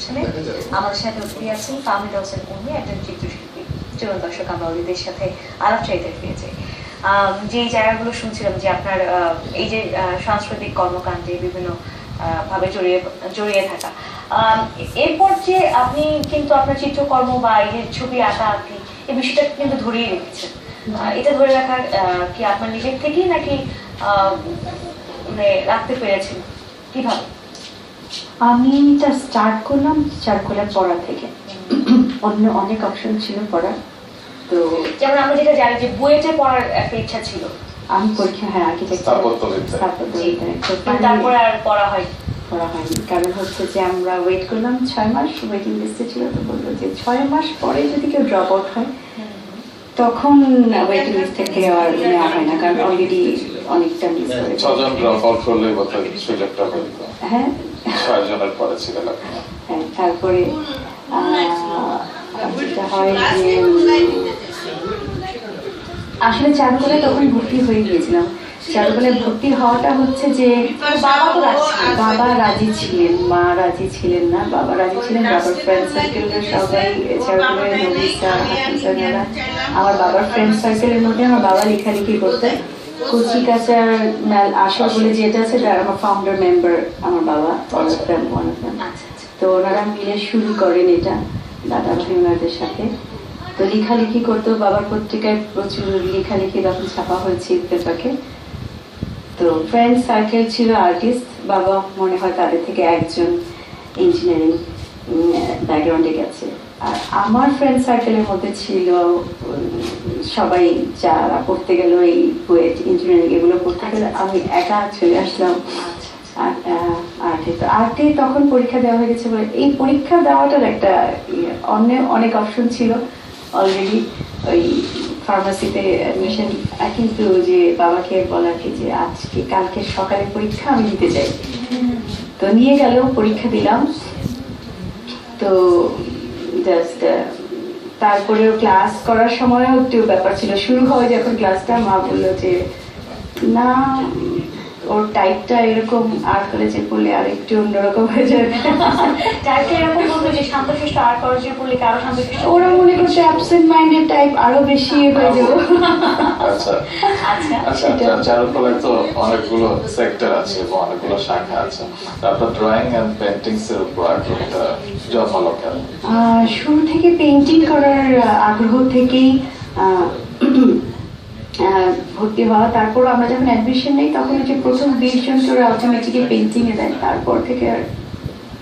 অনুষ্ঠানে আমাদের সাথে উপস্থিত আছেন ফাহমিদা হোসেন উর্মি, একজন চিত্রশিল্পী। চলুন দর্শক, আমরা ওদের সাথে আলাপচারিতায় ফিরে যাই। যে জায়গাগুলো শুনছিলাম যে আপনার এই যে সাংস্কৃতিক কর্মকাণ্ডে বিভিন্ন ভাবে জড়িয়ে থাকা, এরপর যে আপনি কিন্তু আপনার চিত্রকর্ম বা এই যে ছবি আঁকা আঁকি এই বিষয়টা কিন্তু ধরেই রেখেছেন। এটা ধরে রাখার কি আপনার নিজের থেকেই নাকি মানে রাখতে পেরেছেন কিভাবে? আমি এটা স্টার্ট করলাম পড়া থেকে। অন্য অনেক অপশন ছিল পড়ার, তো যেমন আমরা যেটা জানি যে বুয়েটে পড়ার একটা ইচ্ছা ছিল। আমি পরীক্ষা তারপরে আর পড়া হয়নি। কারণ হচ্ছে যে আমরা ওয়েট করলাম 6 মাস, ওয়েটিং লিস্টে ছিল। তো বললো যে 6 মাস পরে যদি কেউ ড্রপ আউট হয় তখন ওয়েটিং লিস্ট থেকে আর নেওয়া হয় না, কারণ অলরেডি অনেকটা মিস করে। 6 জন ড্রপ আউট করলে বোধহয় সুযোগটা হইতো। হ্যাঁ, 6 জনের পরে ছিল লেখা। হ্যাঁ, তারপরে যেটা হয় যে আসলে চারুকলায় তখন ভর্তি হয়ে গিয়েছিলাম। চারুকলায় ভর্তি হওয়াটা হচ্ছে যে বাবা রাজি ছিলেন, মা রাজি ছিলেন না। বাবা রাজি ছিলেন, বাবার ফ্রেন্ড সার্কেলের সবাই চারুকলায়, নবিসা, হাসানারা। আমার বাবার ফ্রেন্ড সার্কেলের মধ্যে আমার বাবা লেখালেখি করতেন। কুচি কাচার আসর বলে যেটা আছে, তার আমার ফাউন্ডার মেম্বার আমার বাবা, তো ওনারা মিলে শুরু করেন এটা দাদা ভাই ওনাদের সাথে। তো লেখালেখি করতো, বাবার পত্রিকায় প্রচুর লেখালেখি তখন ছাপা হয়েছে পেপারকে। তো ফ্রেন্ড সার্কেল ছিল আর্টিস্ট, বাবা মনে হয় তাদের থেকে একজন ইঞ্জিনিয়ারিং ব্যাকগ্রাউন্ডে গেছে। আর আমার ফ্রেন্ড সার্কেলের মধ্যে ছিল সবাই যারা পড়তে গেল এই বুয়েট ইঞ্জিনিয়ারিং এগুলো পড়তে গেলে, আমি একা চলে আসলাম আর্টে। তো আর্টে তখন পরীক্ষা দেওয়া হয়ে গেছে বলে এই পরীক্ষা দেওয়াটার একটা অনেক অপশন ছিল অলরেডি। ওই ফার্মাসিতে অ্যাডমিশন, কিন্তু যে বাবাকে বলা কি যে আজকে কালকে সকালে পরীক্ষা, আমি দিতে চাই। তো নিয়ে গেল, পরীক্ষা দিলাম। তো জাস্ট তারপরেও ক্লাস করার সময়ও একটু ব্যাপার ছিল। শুরু হয় যখন ক্লাসটা, মা বললো যে না, ওর টাইপটা এরকম আর্ট কলেজে পড়লে আর একটু অন্যরকম হয়ে যাবে। ওরা মনে করছে অ্যাবসেন্ট মাইন্ডেড টাইপ, আরো বেশি হয়ে যাবে। চারুকলায় তো অনেকগুলো সেক্টর আছে এবং অনেকগুলো শাখা আছে। তারপর ড্রয়িং এন্ড পেইন্টিংস এর উপর আগ্রহটা জন্মালো কেন? শুরু থেকে পেইন্টিং করার আগ্রহ থেকেই ভর্তি হওয়া। তারপর আমরা যখন অ্যাডমিশন নেই তখন যে প্রথম 20 জন করে অটোমেটিক্যালি পেইন্টিং এ দেয়, তারপর থেকে আর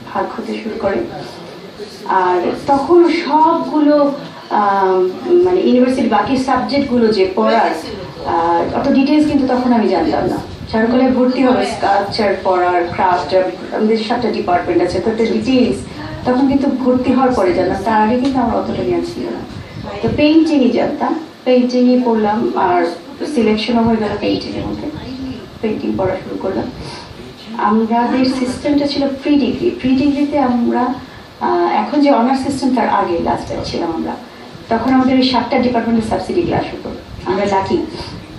ভাগ হতে শুরু করে। আর তখন সবগুলো মানে ইউনিভার্সিটির বাকি সাবজেক্টগুলো যে পড়ার অত ডিটেলস কিন্তু তখন আমি জানতাম না। চারুকলায় ভর্তি হবে স্কাল্পচার পড়ার, ক্রাফট, আমাদের 7টা ডিপার্টমেন্ট আছে, তো ডিটেলস তখন কিন্তু ভর্তি হওয়ার পরে জানতাম। তার আগে কিন্তু আমার অতটা জ্ঞান ছিল না। তো পেইন্টিংই জানতাম, পেইন্টিংই পড়লাম, আর সিলেকশনও হয়ে গেল পেইন্টিংয়ের মধ্যে। পেইন্টিং পড়া শুরু করলাম। আমাদের সিস্টেমটা ছিল প্রি ডিগ্রিতে আমরা এখন যে অনার্স সিস্টেম তার আগে লাস্ট ছিলাম আমরা। তখন আমাদের ওই 7টা ডিপার্টমেন্টের সাবসিডি ক্লাস হতো। আমরা লাকি,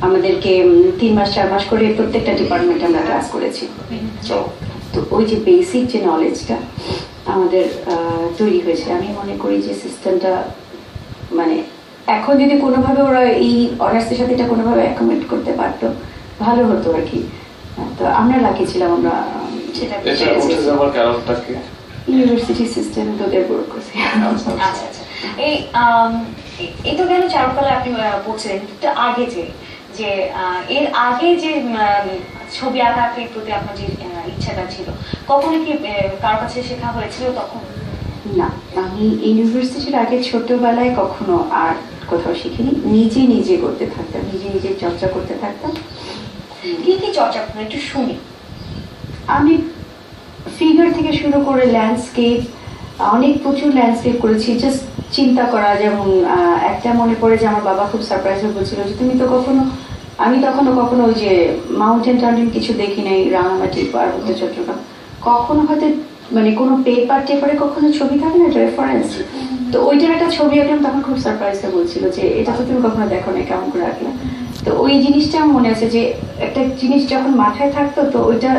আমাদেরকে 3 মাস 4 মাস করে প্রত্যেকটা ডিপার্টমেন্টে আমরা ক্লাস করেছি। তো ওই যে বেসিক যে নলেজটা আমাদের তৈরি হয়েছে, আমি মনে করি যে সিস্টেমটা মানে এখন যদি কোনোভাবে ওরা এই অনার্সের সাথে এটা কোনোভাবে অ্যাকোমোডেট করতে পারতো ভালো হতো আর কি। তো আমরা লাকি ছিলাম, আমরা সেটা ইউনিভার্সিটি সিস্টেম তোদের বড় করছে। এই তো গেল চারুকলা আপনি পড়ছিলেন, কিন্তু আগে যে এর আগে যে ছবি আঁকার প্রতি আপনার যে ইচ্ছাটা ছিল, কখনো কি কারোর কাছে শেখা হয়েছিল তখন? না, আমি ইউনিভার্সিটির আগে ছোটবেলায় কখনো আর্ট কোথাও শিখিনি। নিজে করতে থাকতাম, নিজে চর্চা করতে থাকতাম। কি চর্চা করেন একটু শুনি। আমি ফিগার থেকে শুরু করে ল্যান্ডস্কেপ, প্রচুর ল্যান্ডস্কেপ করেছি। জাস্ট চিন্তা করা, যেমন একটা মনে পড়ে যে আমার বাবা খুব সারপ্রাইজ হয়ে বলছিল যে তুমি তো আমি তখনও কখনো ওই যে মাউন্টেন টাউন্টেন কিছু দেখি নাই, রাঙামাটি, পার্বত্য চট্টগ্রাম, কখনো হয়তো মানে কোনো টেপারে কখনো ছবি থাকে না রেফারেন্স, তো ওইটার একটা ছবি আঁকলাম। তখন খুব সারপ্রাইজ হয়ে বলছিল যে এটা তো তুমি কখনো দেখো না, কেমন করে আঁকলাম। তো ওই জিনিসটা আমার মনে আছে যে একটা জিনিস যখন মাথায় থাকতো তো ওইটা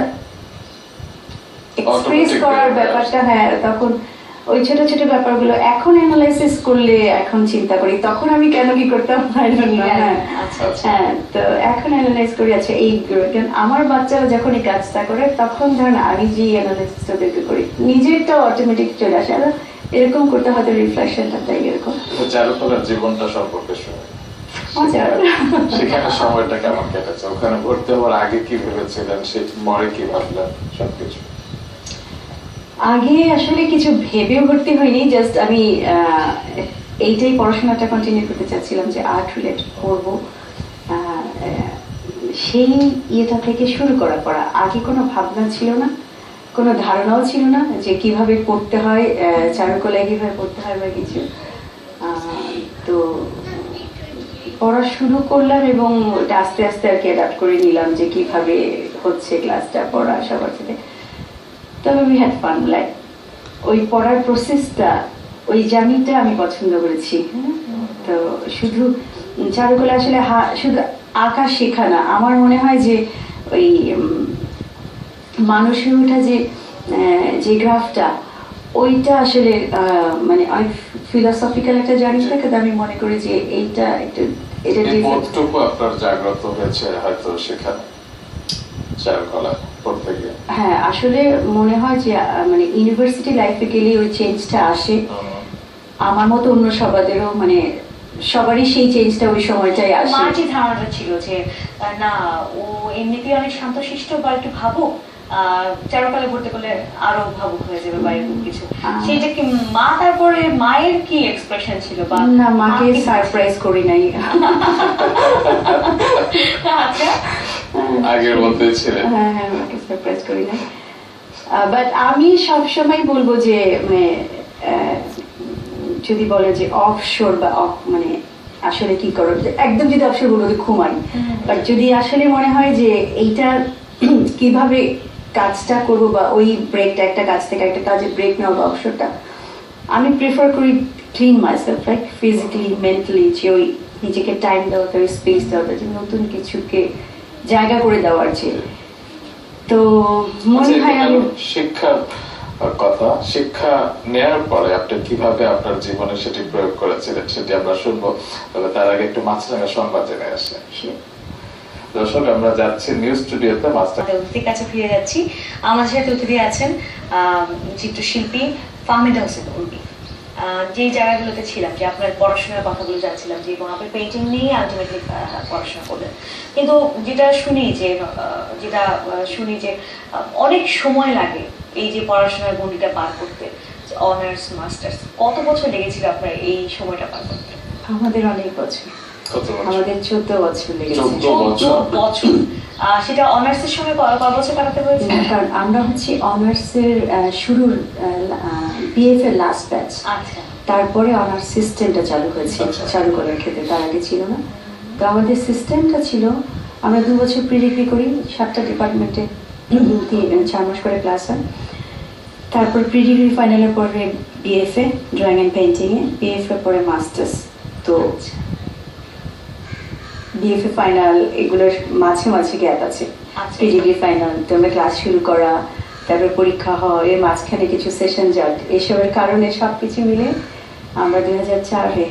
এক্সপ্রেস করার ব্যাপারটা, হ্যাঁ, তখন ওই ছোট ছোট ব্যাপারগুলো এখন অ্যানালাইসিস করলে এখন চিন্তা করি, তখন আমি কেন কি করতাম I don't know, হ্যাঁ। আচ্ছা আচ্ছা হ্যাঁ, তো এখন অ্যানালাইজ করি, আচ্ছা এই কারণ আমার বাচ্চারা যখন এই কাজটা করে তখন ধরেন আমি যে অ্যানালাইসিসটা দেখে করি নিজেরটা অটোমেটিক চলে আসে, আর এরকম করতে হয়তো রিফ্লেকশনটা তাই এরকম চারুকলার জীবনটা সম্পর্কে শুনে মজার। সেখানে সময়টা কেমন কেটেছে, ওখানে ভর্তি হওয়ার আগে কি ভেবেছিলেন, সে পরে কি ভাবলেন, সবকিছু? আগে আসলে কিছু ভেবেও ভর্তি হয়নি, জাস্ট আমি এইটাই পড়াশোনাটা কন্টিনিউ করতে চাচ্ছিলাম যে আর্ট রিলেটেড করবো, সেই ইয়েটা থেকে শুরু করা পড়া। আগে কোনো ভাবনা ছিল না, কোনো ধারণাও ছিল না যে কিভাবে পড়তে হয়, চারুকলায় কিভাবে পড়তে হয় বা কিছু। তো পড়া শুরু করলাম এবং ওটা আস্তে আস্তে আর কি অ্যাডাপ্ট করে নিলাম যে কিভাবে হচ্ছে ক্লাসটা পড়া সবার সাথে। তবে উই হ্যাড ফান, লাইক ওই পড়ার প্রসেসটা, ওই জার্নিটা আমি পছন্দ করেছি। তো শুধু চারুকলা আসলে শুধু আঁকা শেখা না, আমার মনে হয় যে ওই মানুষের ওঠা যে গ্রাফটা, ওইটা আসলে মানে অনেক ফিলোসফিক্যাল একটা জার্নি থাকে। তো আমি মনে করি যে এইটা একটু এটা এই বোধটুকু আপনার জাগ্রত হয়েছে হয়তো সেখানে চারুকলা পড়তে গিয়ে। হ্যাঁ, আসলে মনে হয় যে মানে ইউনিভার্সিটি লাইফে গেলে ওই চেঞ্জটা আসে। আমার মতো অন্য সবাদেরও মানে সবারই সেই চেঞ্জটা ওই সময়টাই আসে। মার যে ধারণাটা ছিল যে না ও এমনিতেই অনেক শান্তশিষ্ট বা একটু ভাবুক, চারুকলা পড়তে গেলে আরো ভাবুক হয়ে যাবে বা এরকম কিছু, সেইটা কি মা, তারপরে মায়ের কি এক্সপ্রেশন ছিল? বা না, মাকে সারপ্রাইজ করি নাই। আচ্ছা, আগের মধ্যে ছিলেন? হ্যাঁ হ্যাঁ, মাকে সারপ্রাইজ করি নাই। বাট আমি সবসময় বলবো যে মানে যদি বলে যে অফশোর বা মানে আসলে কি করো, একদম যদি অফশোর বলবো ঘুমাই। বাট যদি আসলে মনে হয় যে এইটা কিভাবে কাজটা করবো বা ওই ব্রেকটা, একটা কাজ থেকে একটা কাজে ব্রেক নেওয়া বা অবসরটা, আমি প্রেফার করি clean myself, like physically mentally, যে ওই নিজেকে টাইম দেওয়াটা, ওই স্পেস দেওয়াটা, যে নতুন কিছুকে জায়গা করে দেওয়ার যে। তো মনে হয় আমি শিক্ষার কথা, শিক্ষা নেয়ার পরে আপনি কিভাবে আপনার জীবনে সেটি প্রয়োগ করেছিলেন সেটি আমরা শুনবো, তবে তার আগে একটু মাছরাঙা সংবাদ জেনে আসে। দর্শক, আমরা যাচ্ছি নিউজ স্টুডিওতে, অতিথির কাছে ফিরে যাচ্ছি। আমাদের সাথে অতিথি আছেন চিত্রশিল্পী ফাহমিদা হোসেন উর্মি। যে জায়গাগুলোতে ছিলাম, যে আপনার পড়াশোনার কথাগুলো যাচ্ছিলাম, যে এবং আপনি পেইন্টিং নিয়ে আলটিমেটলি পড়াশোনা করলেন, কিন্তু যেটা শুনি যে অনেক সময় লাগে এই যে পড়াশোনার গণ্ডিটা পার করতে, অনার্স মাস্টার্স, কত বছর লেগেছিল আপনার এই সময়টা পার করতে? আমাদের অনেক বছর, আমাদের 14 বছর লেগেছে। 14 বছর। সেটা অনার্সের সময় কয় বছর কাটাতে হয়েছে? কারণ আমরা হচ্ছে অনার্সের শুরুর বিএফ এর লাস্ট ব্যাচ, আচ্ছা, তারপরে অনার্স সিস্টেমটা চালু হয়েছে চারুকলার ক্ষেত্রে, তার আগে ছিল না। তো আমাদের সিস্টেমটা ছিল আমরা 2 বছর প্রি ডিগ্রি করি, 7টা ডিপার্টমেন্টে 4 মাস করে ক্লাস হয়। তারপর প্রি ডিগ্রি ফাইনালের পরে BFA drawing and painting A, BFA পরে মাস্টার্স। তো বিএফএ ফাইনাল এগুলোর মাঝে মাঝে গ্যাপ আছে। প্রি ডিগ্রি ফাইনাল, তো আমরা ক্লাস শুরু করা, তারপর পরীক্ষা হয়, এর মাঝখানে কিছু সেশন জাট, এসবের কারণে সবকিছু মিলে আমরা 2004-এ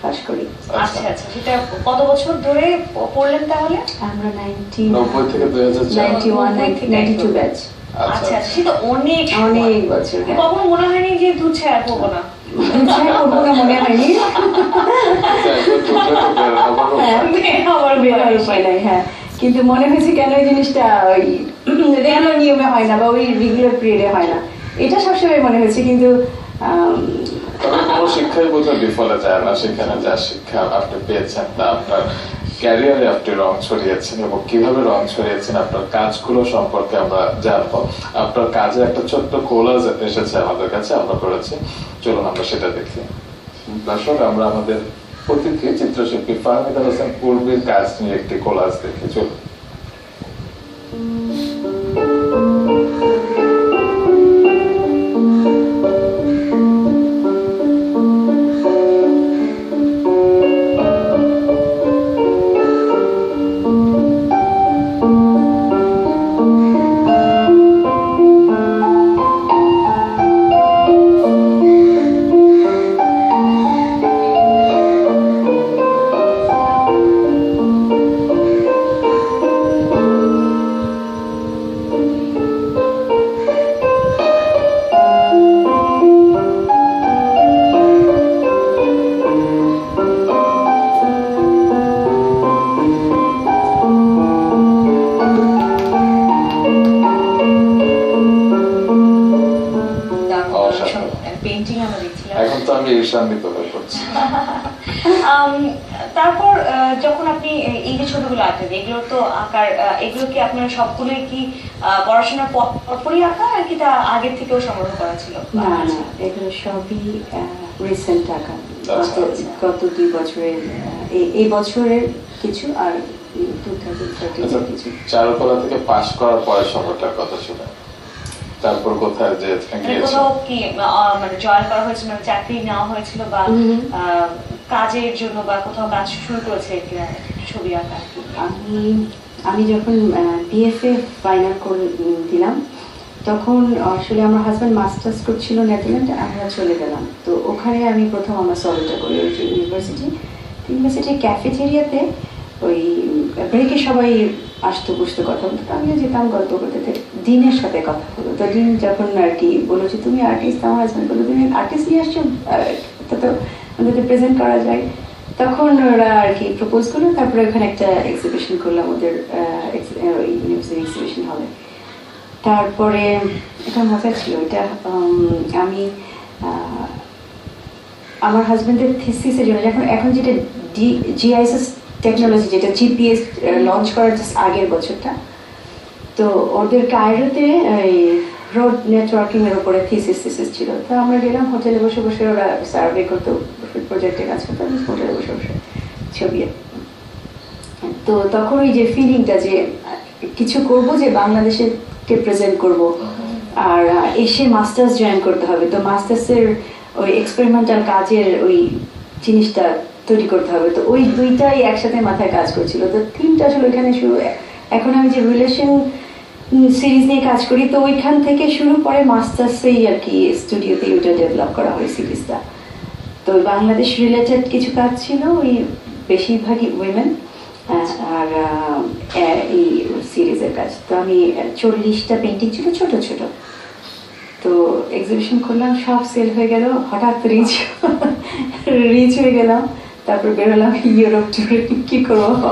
পাস করি। আচ্ছা আচ্ছা, সেটা কত বছর ধরে পড়লেন তাহলে? আমরা 90 থেকে 92 ব্যাচ। আচ্ছা, সেটা অনেক বছর। কখনো মনে হয়নি যে দুধ ছাড়া করবো না? মনে হয়নি, উপায় নাই। হ্যাঁ, কিন্তু মনে হয়েছে কেন এই জিনিসটা ওই রেগুলার নিয়মে হয় না বা ওই রেগুলার পিরিয়ডে হয় না, এটা সবসময় মনে হয়েছে। কিন্তু কোনো শিক্ষাই বোধহয় বিফলে যায় না। সেখানে যা শিক্ষা আপনি পেয়েছেন তা আপনার ক্যারিয়ারে আপনি রং ছড়িয়েছেন, এবং কিভাবে রং ছড়িয়েছেন আপনার কাজগুলো সম্পর্কে আমরা জানবো। আপনার কাজে একটা ছোট্ট কোলাজ এসেছে আমাদের কাছে, আমরা করেছি, চলুন আমরা সেটা দেখি। দর্শক, আমরা আমাদের অতিথি চিত্রশিল্পী ফাহমিদা হোসেন উর্মির কাজ নিয়ে একটি কোলাজ দেখি, চলুন। সাথে পেন্টিং আমরা দেখছিলাম। এখন তো আমি ঈর্ষান্বিত হয়ে পড়ছি। তারপর যখন আপনি এই যে ছবিগুলো আঁকেন, এগুলো তো আঁকার এগুলো কি আপনার সবগুলোই কি পড়াশোনার পরপরই আঁকা, নাকি তা আগের থেকেও সংগ্রহ করা ছিল? না না, এগুলো সবই রিসেন্ট আঁকা, গত 2 বছরের, এই বছরের কিছু আর 2013 কিছু। চারুকলা থেকে পাশ করার পরে সময়টার কথা ছিল, তারপর কোথায় যে কোথাও কি মানে জয়েন করা হয়েছিল, মানে চাকরি নেওয়া হয়েছিল, বা কাজের জন্য বা কোথাও কাজ শুরু করেছে কিনা ছবি আঁকা? আমি যখন বিএফএ ফাইনাল করে দিলাম, তখন আসলে আমার হাজব্যান্ড মাস্টার্স করছিল নেদারল্যান্ডে, আমরা চলে গেলাম। তো ওখানে আমি প্রথম আমার সলিটা করি ইউনিভার্সিটির ক্যাফেটেরিয়াতে। ওই ব্রেকে সবাই আসতো, বসতো, কথা বলতো, আমিও যেতাম গল্প করতে। দিনের সাথে কথা হলো, তো দিন যখন আর কি বললো যে তুমি আর্টিস্ট, আমার হাজব্যান্ড বললো তুমি আর্টিস্ট নিয়ে আসছো, তো ওদেরকে প্রেজেন্ট করা যায়। তখন ওরা আর কি প্রপোজ করলো, তারপরে ওখানে একটা এক্সিবিশন করলাম ওদের ইউনিভার্সিটি এক্সিবিশন হলে। তারপরে এটা মজা ছিল, এটা আমি আমার হাজব্যান্ডের থিসিসের জন্য এখন যেটা জিআইএস টেকনোলজি, যেটা জিপিএস লঞ্চ করার জাস্ট আগের বছরটা, তো ওদের কায়রোতে রোড নেটওয়ার্কিং এর উপরে থিসিস ছিল। তো আমরা গেলাম, হোটেলে বসে বসে, ওরা সার্ভে করতো, প্রজেক্টে কাজ করতো, আমি হোটেলে বসে বসে ছবি। তো তখন ওই যে ফিলিংটা যে কিছু করব, যে বাংলাদেশকে প্রেজেন্ট করব, আর এসে মাস্টার্স জয়েন করতে হবে, তো মাস্টার্সের ওই এক্সপেরিমেন্টাল কাজের ওই জিনিসটা তৈরি করতে হবে। তো ওই দুইটাই একসাথে মাথায় কাজ করছিল। তো থিমটা আসলে ওইখানে শুরু। এখন আমি যে রিলেশন সিরিজ নিয়ে কাজ করি, তো ওইখান থেকে শুরু করে মাস্টার্সেই আর কি স্টুডিওতে ওইটা ডেভেলপ করা হয় সিরিজটা। তো বাংলাদেশ রিলেটেড কিছু কাজ ছিল, ওই বেশিরভাগই উইমেন, আর এই সিরিজের কাজ। তো আমি 40টা পেন্টিং ছিল, ছোট ছোট। তো এক্সিবিশন করলাম, সব সেল হয়ে গেল, হঠাৎ রিচ হয়ে গেলাম। তারপর বেরোলাম ইউরোপ ট্যুরে। কি করবো,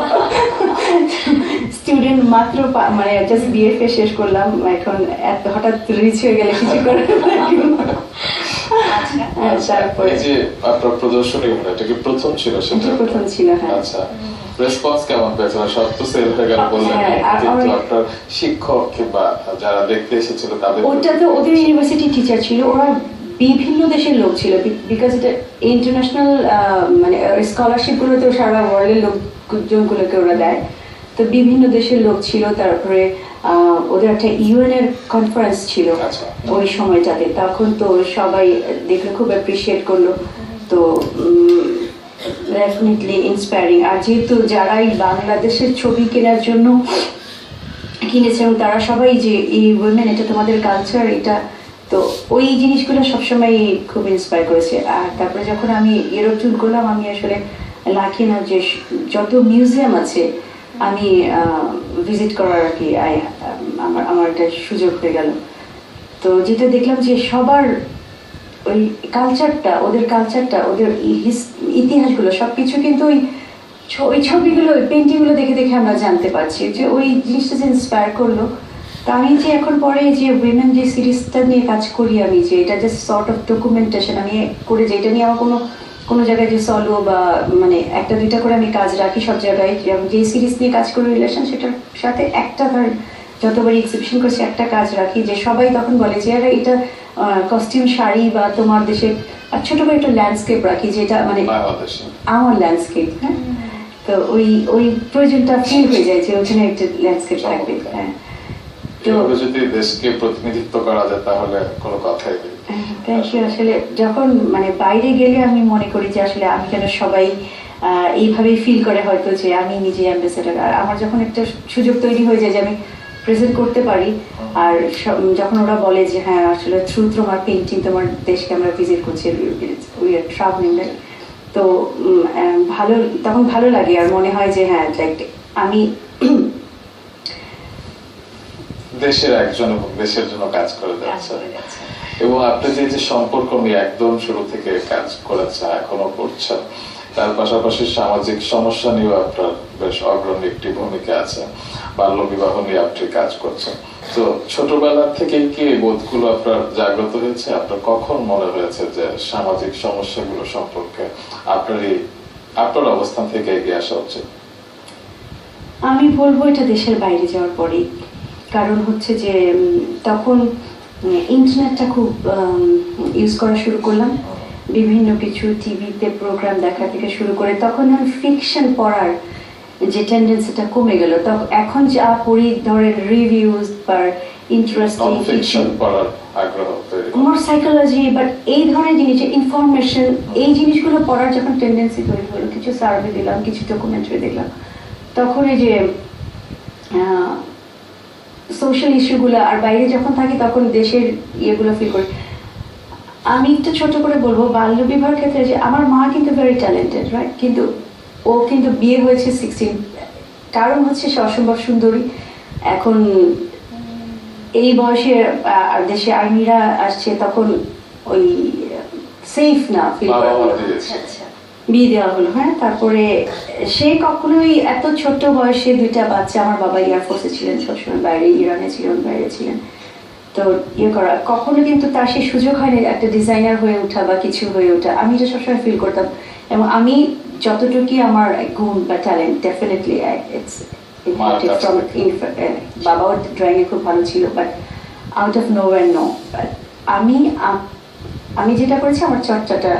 স্টুডেন্ট মাত্র, মানে জাস্ট বিএফএ শেষ করলাম, এখন এত হঠাৎ রিচ হয়ে গেলে কিছু করার। তারপরে যে আপনার প্রদর্শনী, এটা কি প্রথম ছিল? সেটা প্রথম ছিল, হ্যাঁ। আচ্ছা, রেসপন্স কেমন পেয়েছিল? সব তো সেল হয়ে গেল বললেন, কিন্তু আপনার শিক্ষক কিংবা যারা দেখতে এসেছিল তাদের? ওটা তো ওদের ইউনিভার্সিটি টিচার ছিল, ওরা বিভিন্ন দেশের লোক ছিল, বিকজ এটা ইন্টারন্যাশনাল, মানে স্কলারশিপ গুলোতে সারা ওয়ার্ল্ডের লোকজনগুলোকে ওরা দেয়। তো বিভিন্ন দেশের লোক ছিল। তারপরে ওদের একটা ইউএন এর কনফারেন্স ছিল ওই সময়টাতে, তখন তো সবাই দেখে খুব অ্যাপ্রিসিয়েট করলো। তো ডেফিনেটলি ইন্সপায়ারিং। আর যেহেতু যারাই বাংলাদেশের ছবি কেনার জন্য কিনেছে, এবং তারা সবাই যে এই উইমেন, এটা তোমাদের কালচার, এটা, তো ওই জিনিসগুলো সবসময় খুব ইন্সপায়ার করেছে। আর তারপরে যখন আমি ইউরোপ ট্যুর করলাম, আমি আসলে লাকি না যে যত মিউজিয়াম আছে আমি ভিজিট করার আর কি আমার একটা সুযোগ হয়ে গেল। তো যেটা দেখলাম যে সবার ওই কালচারটা, ওদের ইতিহাসগুলো সবকিছু কিন্তু ওই ছবিগুলো, ওই পেন্টিংগুলো দেখে দেখে আমরা জানতে পারছি, যে ওই জিনিসটা যে ইন্সপায়ার করলো। তা আমি যে এখন পরে যে উইমেন যে সিরিজটা নিয়ে কাজ করি, আমি যে এটা জাস্ট সর্ট অফ ডকুমেন্টেশন আমি করে, যে এটা নিয়ে আমার কোনো জায়গায় যে সলো বা মানে একটা দুইটা করে আমি কাজ রাখি সব জায়গায়, যে সিরিজ নিয়ে কাজ করি রিলেশন, সেটার সাথে একটা ধর যতবারই এক্সিবিশন করছি একটা কাজ রাখি, যে সবাই তখন বলে যে আরে এটা কস্টিউম শাড়ি বা তোমার দেশে, আর ছোট করে একটা ল্যান্ডস্কেপ রাখি, যেটা মানে আমার ল্যান্ডস্কেপ। হ্যাঁ, তো ওই প্রয়োজনটা ফিল হয়ে যায় যে ওখানে একটা ল্যান্ডস্কেপ থাকবে। হ্যাঁ, তো যদি দেশকে প্রতিনিধিত্ব করা যায় তাহলে কোনো কথাই নেই। আসলে যখন মানে বাইরে গেলে আমি মনে করি যে আসলে আমি যেন সবাই এইভাবেই ফিল করে, হয়তো যে আমি নিজে অ্যাম্বাসেডর। আর আমার যখন একটা সুযোগ তৈরি হয়ে যায় যে আমি প্রেজেন্ট করতে পারি, আর যখন ওরা বলে যে হ্যাঁ আসলে থ্রু তোমার পেইন্টিং তোমার দেশকে আমরা ভিজিট করছি, উই আর ট্রাভেলিং, তো তখন ভালো লাগে। আর মনে হয় যে হ্যাঁ লাইক আমি দেশের একজন এবং দেশের জন্য কাজ করে যাচ্ছে। এবং আপনি যে সম্পর্ক নিয়ে একদম শুরু থেকে কাজ করেছেন, এখনো করছেন, তার পাশাপাশি সামাজিক সমস্যা নিয়েও আপনার বেশ অগ্রণী একটি ভূমিকা আছে, বাল্য বিবাহ নিয়ে আপনি কাজ করছেন। তো ছোটবেলা থেকেই কি এই বোধগুলো আপনার জাগ্রত হয়েছে? আপনার কখন মনে হয়েছে যে সামাজিক সমস্যাগুলো সম্পর্কে আপনার অবস্থান থেকে এগিয়ে আসা উচিত? আমি বলবো এটা দেশের বাইরে যাওয়ার পরেই। কারণ হচ্ছে যে তখন ইন্টারনেটটা খুব ইউজ করা শুরু করলাম, বিভিন্ন কিছু টিভিতে প্রোগ্রাম দেখা থেকে শুরু করে তখন আমি ফিকশন পড়ার যে টেন্ডেন্সিটা কমে গেল। তখন এখন যা পড়ি ধরেন রিভিউজ বা ইন্টারেস্টিং ফিকশন পড়ার আগ্রহ তৈরি, মোর সাইকোলজি বাট এই ধরনের জিনিস ইনফরমেশন, এই জিনিসগুলো পড়ার যখন টেন্ডেন্সি তৈরি হলো, কিছু সার্ভে দিলাম, কিছু ডকুমেন্টারি দেখলাম, তখন এই যে সোশ্যাল ইস্যুগুলো আর বাইরে যখন থাকি তখন দেশের ইয়েগুলো ফিল করি। আমি একটু ছোট করে বলবো বাল্য বিবাহের ক্ষেত্রে যে আমার মা কিন্তু ভেরি ট্যালেন্টেড, রাইট, কিন্তু ও কিন্তু বিয়ে হয়েছে 16, কারণ হচ্ছে সে অসম্ভব সুন্দরী। এখন এই বয়সে দেশে আর্মিরা আসছে, তখন ওই সেফ না ফিল করা হলো, বিয়ে দেওয়া হলো। হ্যাঁ, তারপরে সে কখনোই এত ছোট বয়সে 2টা বাচ্চা, আমার বাবা এয়ারফোর্সে ছিলেন সবসময়, বাইরে ইরানে ছিলেন, বাইরে ছিলেন, তো ইয়ে করা কখনো কিন্তু তার সেই সুযোগ হয়নি একটা ডিজাইনার হয়ে ওঠা বা কিছু হয়ে ওঠা। আমি এটা সবসময় ফিল করতাম, এবং আমি যতটুকু আমার গুণ বা ট্যালেন্ট ডেফিনেটলি ইটস বাবাও ড্রয়িং এ খুব ভালো ছিল, but out of nowhere no. আমি যেটা করেছি আমার চর্চাটা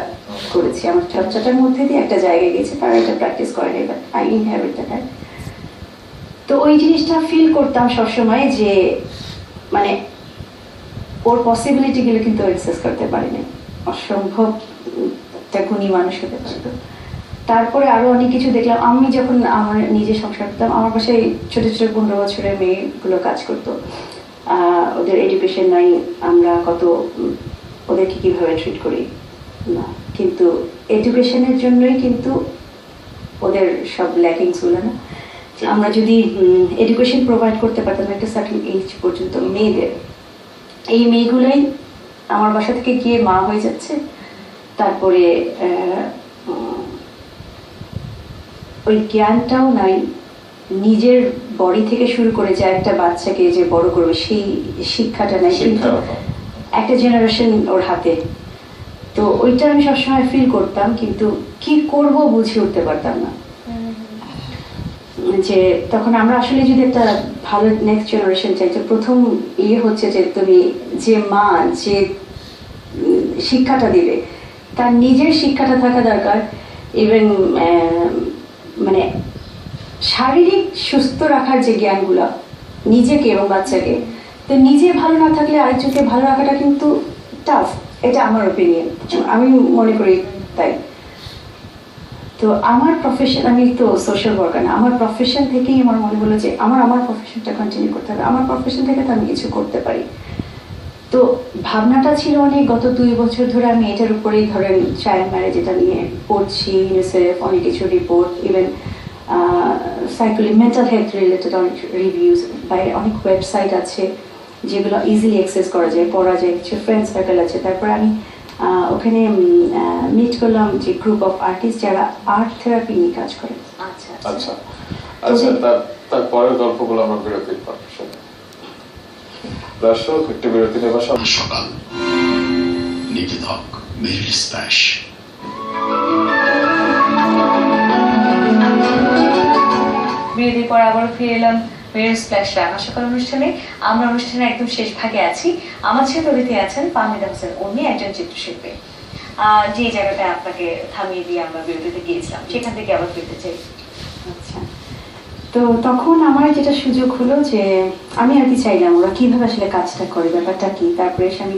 করেছি, আমার চর্চাটার মধ্যে দিয়ে একটা জায়গায় গেছে, তারা এটা প্র্যাকটিস করেনি, বাট আই ইনহেরিট দ্যাট। তো ওই জিনিসটা ফিল করতাম সবসময় যে মানে ওর পসিবিলিটি গুলো কিন্তু এক্সেস করতে পারিনি, অসম্ভব একটা গুণী মানুষ হতে পারতো। তারপরে আরো অনেক কিছু দেখলাম। আমি যখন আমার নিজে সংসার করতাম, আমার বাসায় ছোট ছোট 15 বছরের মেয়েগুলো কাজ করতো, ওদের এডুকেশন নাই, আমরা কত ওদেরকে কিভাবে ট্রিট করি না, কিন্তু এডুকেশনের জন্যই কিন্তু ওদের সব ল্যাকিংস গুলো না। আমরা যদি এডুকেশন প্রোভাইড করতে পারতাম একটা সার্টেন এজ পর্যন্ত মেয়েদের, এই মেয়েগুলোই আমার বাসা থেকে গিয়ে মা হয়ে যাচ্ছে, তারপরে ওই জ্ঞানটাও নাই, নিজের বডি থেকে শুরু করে যে একটা বাচ্চাকে যে বড় করবে সেই শিক্ষাটা নাই, কিন্তু একটা জেনারেশন ওর হাতে। তো ওইটা আমি সবসময় ফিল করতাম, কিন্তু কি করব বুঝে উঠতে পারতাম না। যে তখন আমরা আসলে যদি একটা ভালো নেক্সট জেনারেশন চাই, তো প্রথম হচ্ছে যে তুমি যে মা যে শিক্ষাটা দিবে তার নিজের শিক্ষাটা থাকা দরকার, ইভেন মানে শারীরিক সুস্থ রাখার যে জ্ঞানগুলো নিজেকে এবং বাচ্চাকে। তো নিজে ভালো না থাকলে আরেকজনকে ভালো রাখাটা কিন্তু টাফ, এটা আমার ওপিনিয়ন, আমি মনে করি তাই। তো আমার প্রফেশন, আমি তো সোশ্যাল ওয়ার্কার না, আমার প্রফেশন থেকেই আমার মনে হলো যে আমার প্রফেশনটা কন্টিনিউ করতে হবে, আমার প্রফেশন থেকে তো আমি কিছু করতে পারি। তো ভাবনাটা ছিল অনেক, গত 2 বছর ধরে আমি এটার উপরেই ধরেন চাইল্ড ম্যারেজ এটা নিয়ে পড়ছি, ইউনিসেফ অনেক কিছু report, even psychology mental health related অনেক রিভিউজ, বাইরে অনেক ওয়েবসাইট আছে যেগুলো ইজিলি অ্যাক্সেস করা যায়, পড়া যায়, কিছু ফ্রেন্ড সার্কেল আছে। তারপরে আমি ওখানে মিট করলাম যে গ্রুপ অফ আর্টিস্ট যারা আর্ট থেরাপি নিয়ে কাজ করে। আচ্ছা আচ্ছা আচ্ছা, তারপরের গল্পগুলো আমরা বিরতির পর শুনি। দর্শক, একটি বিরতি নেবার সকাল নিবেদক মেরিল স্প্ল্যাশ। বিরতির পর আবারও ফিরে এলাম মেরিল স্প্ল্যাশ রাঙা সকাল অনুষ্ঠানে। আমরা অনুষ্ঠানের একদম শেষ ভাগে আছি। আমার সাথে অতিথি আছেন ফাহমিদা হোসেন উর্মি, একজন চিত্রশিল্পী। যে জায়গাটায় আপনাকে থামিয়ে দিয়ে আমরা বিরতিতে গিয়েছিলাম, সেখান থেকে আবার ফিরতে চাই। আচ্ছা, তো তখন আমার যেটা সুযোগ হলো যে আমি আর কি চাইলাম ওরা কিভাবে আসলে কাজটা করে, ব্যাপারটা কি। তারপরে আমি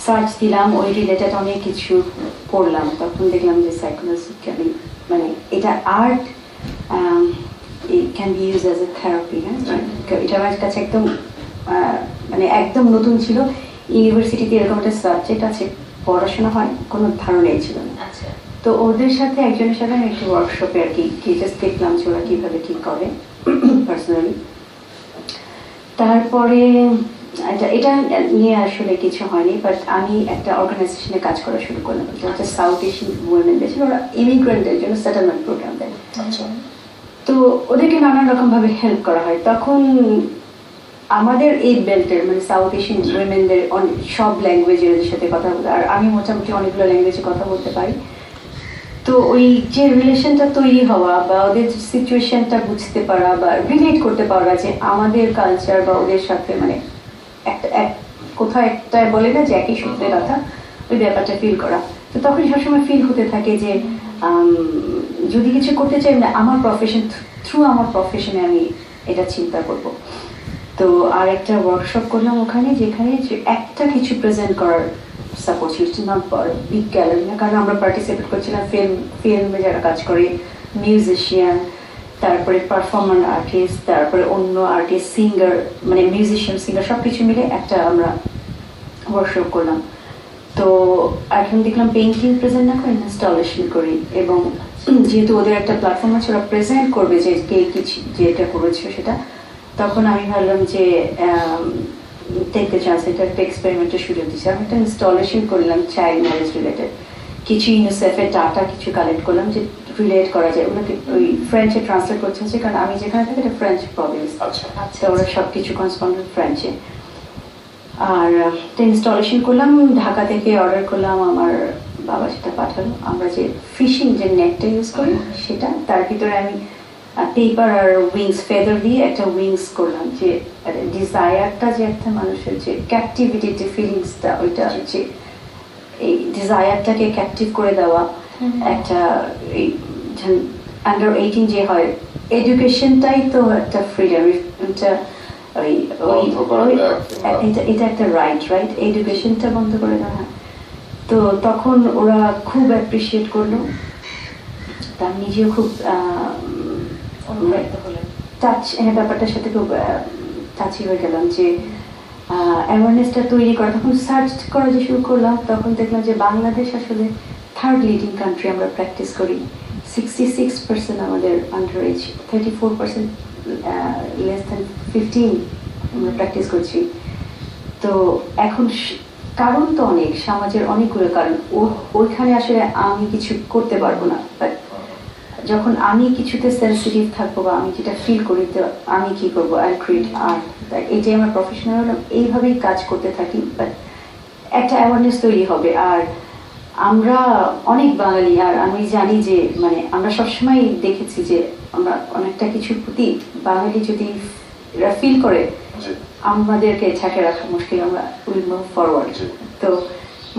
সার্চ দিলাম, ওই রিলেটেড অনেক কিছু পড়লাম, তখন দেখলাম যে সাইকোলজিক্যালি মানে এটা art it can be used as a therapy, এটা আমার কাছে একদম মানে একদম নতুন ছিল। ইউনিভার্সিটিতে এরকম একটা সাবজেক্ট আছে, পড়াশোনা হয়, কোনো ধারণাই ছিল না। তো ওদের সাথে একজনের সাথে আমি একটু ওয়ার্কশপে আর কি জাস্ট দেখলাম যে ওরা কিভাবে কি করে পার্সোনালি। তারপরে এটা নিয়ে আসলে কিছু হয়নি, বাট আমি একটা অর্গানাইজেশনে কাজ করা শুরু করলাম, যেটা সাউথ এশিয়ান উইমেন দেশে, ওরা ইমিগ্রেন্টের জন্য সেটেলমেন্ট প্রোগ্রাম দেয়। আচ্ছা তো ওদেরকে নানান রকম ভাবে হেল্প করা হয়। তখন আমাদের এই বেল্টের মানে সাউথ এশিয়ান উইমেনদের সব ল্যাঙ্গুয়েজের সাথে কথা বলতে, আর আমি মোটামুটি অনেকগুলো ল্যাঙ্গুয়েজে কথা বলতে পারি। তো ওই যে রিলেশনটা তৈরি হওয়া বা ওদের সিচুয়েশনটা বুঝতে পারা বা রিলেট করতে পারা, যে আমাদের কালচার বা ওদের সাথে মানে একটা কোথাও একটা বলে না যে একই সূত্রে কথা, ওই ব্যাপারটা ফিল করা। তো তখন সবসময় ফিল হতে থাকে যে যদি কিছু করতে চাই না, আমার প্রফেশন থ্রু আমার প্রফেশনে আমি এটা চিন্তা করব। তো আর একটা ওয়ার্কশপ করলাম ওখানে, যেখানে যে একটা কিছু প্রেজেন্ট করার সাপোজ নট বিগ গ্যালারি না, কারণ আমরা পার্টিসিপেট করছিলাম ফিল্মে যারা কাজ করে, মিউজিশিয়ান, তারপরে পারফর্মার আর্টিস্ট, তারপরে অন্য আর্টিস্ট, সিঙ্গার, মানে মিউজিশিয়ান সিঙ্গার সব কিছু মিলে একটা আমরা ওয়ার্কশপ করলাম। তো এখন দেখলাম পেইন্টিং প্রেজেন্ট না করে ইনস্টলেশন করি, এবং যেহেতু ওদের একটা প্ল্যাটফর্ম আছে, ওরা প্রেজেন্ট করবে যে কে কিছু যেটা করেছে সেটা। তখন আমি ভাবলাম যে টেক দ্য চান্স, এটা একটা এক্সপেরিমেন্টের সুযোগ দিচ্ছে। আমি একটা ইনস্টলেশন করলাম চাইল্ড ম্যারেজ রিলেটেড, কিছু ইউনিসেফের ডাটা কিছু কালেক্ট করলাম যে রিলেট করা যায়। ওনাকে ওই ফ্রেঞ্চে ট্রান্সলেট করতে হচ্ছে, কারণ আমি যেখানে থাকি এটা ফ্রেঞ্চ প্রভিন্স, আচ্ছা তো ওরা সব কিছু করেসপন্ডেন্ট ফ্রেঞ্চে। আর ইনস্টলেশন করলাম, ঢাকা থেকে অর্ডার করলাম, আমার বাবা সেটা পাঠালো। আমরা যে ফিশিং যে নেটটা ইউজ করি সেটা, তার ভিতরে আমি পেপার আর উইংস ফেদার দিয়ে একটা উইংস করলাম, যে ডিজায়ারটা যে একটা মানুষের যে ক্যাপটিভিটির যে ফিলিংসটা, ওইটা হচ্ছে এই ডিজায়ারটাকে ক্যাপটিভ করে দেওয়া। একটা এই আন্ডার 18 যে হয়, এডুকেশনটাই তো একটা ফ্রিডম, এটা এটা একটা রাইট এডুকেশনটা বন্ধ করে দেওয়া। তো তখন ওরা খুব অ্যাপ্রিসিয়েট করলো, তার নিজেও খুব টাচ, হ্যাঁ ব্যাপারটার সাথে খুব টাচি হয়ে গেলাম, যে অ্যাওয়ারনেসটা তৈরি করা। তখন সার্চ করা যে শুরু করলাম, তখন দেখলাম যে বাংলাদেশ আসলে থার্ড লিডিং কান্ট্রি আমরা প্র্যাকটিস করি। 66% আমাদের আন্ডার এজ, 34% লেস দ্যান 15 আমরা প্র্যাকটিস করছি। তো এখন কারণ তো অনেক, সমাজের অনেকগুলো কারণ, ওইখানে আসলে আমি কিছু করতে পারবো না, বাট যখন আমি কিছুতে সেন্সিটিভ থাকবো বা আমি যেটা ফিল করি, তো আমি কি করবো, আই ক্রিয়েট আর্ট। এটাই আমার প্রফেশনাল হলাম, এইভাবেই কাজ করতে থাকি, বাট একটা অ্যাওয়ারনেস তৈরি হবে। আর আমরা অনেক বাঙালি, আর আমি জানি যে মানে আমরা সবসময় দেখেছি যে আমরা অনেকটা কিছুর প্রতি বাঙালি যদি ফিল করে, আমাদেরকে ঠেকে রাখা মুশকিল, আমরা উইল মুভ ফরওয়ার্ড। তো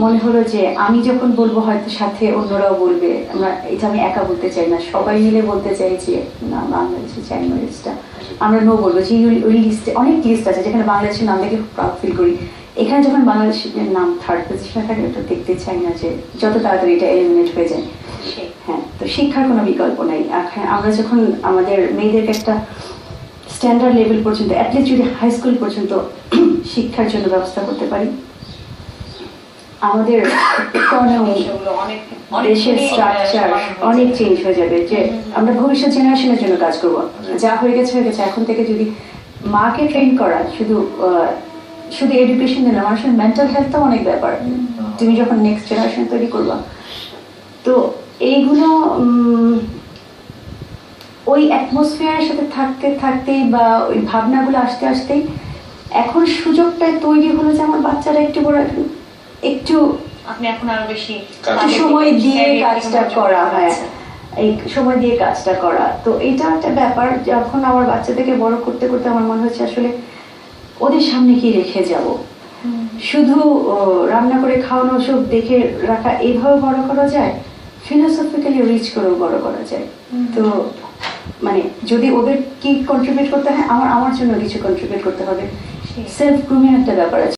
মনে হলো যে আমি যখন বলবো হয়তো সাথে অন্যরাও বলবে, আমরা এটা আমি একা বলতে চাই না, সবাই মিলে বলতে চাই যে না, বাংলাদেশের চাইল্ড ম্যারেজটা আমরা নো বলবো। যে ওই লিস্টে অনেক লিস্ট আছে যেখানে বাংলাদেশের নাম দেখে প্রাউড ফিল করি, এখানে যখন বাংলাদেশের নাম থার্ড পজিশনে থাকে, ওটা দেখতে চাই না যে যত তাড়াতাড়ি এটা এলিমিনেট হয়ে যায়। হ্যাঁ, তো শিক্ষার কোনো বিকল্প নাই। আমরা যখন আমাদের মেয়েদেরকে একটা স্ট্যান্ডার্ড লেভেল পর্যন্ত, অ্যাটলিস্ট যদি হাই স্কুল পর্যন্ত শিক্ষার জন্য ব্যবস্থা করতে পারি, আমাদের দেশের স্ট্রাকচার অনেক চেঞ্জ হয়ে যাবে। যে আমরা ভবিষ্যৎ জেনারেশনের জন্য কাজ করবো, যা হয়ে গেছে হয়ে গেছে। এখন থেকে যদি মাকে ট্রেন করা, শুধু এডুকেশন দিলে, মানুষের মেন্টাল হেলথটাও অনেক ব্যাপার, তুমি যখন নেক্সট জেনারেশন তৈরি করবা। তো এইগুলো ওই অ্যাটমসফিয়ারের সাথে থাকতে থাকতেই বা ওই ভাবনাগুলো আসতে আসতেই এখন সুযোগটাই তৈরি হলো যে আমার বাচ্চারা একটু বড়, একটু আপনি এখন আরো বেশি সময় দিয়ে কাজটা করা, হ্যাঁ এই সময় দিয়ে কাজটা করা। তো এটা একটা ব্যাপার, যখন আমার বাচ্চাদেরকে বড় করতে করতে আমার মনে হচ্ছে আসলে ওদের সামনে কি রেখে যাব, শুধু রান্না করে খাওয়ানো সব দেখে রাখা, এইভাবে বড় করা যায়, ফিলোসফিক্যালি রিচ করেও বড় করা যায়। তো মানে যদি ওদের কি কন্ট্রিবিউট করতে হয়, আমার জন্য কিছু কন্ট্রিবিউট করতে হবে। সেলফ গ্রুমিং একটা ব্যাপার আছে।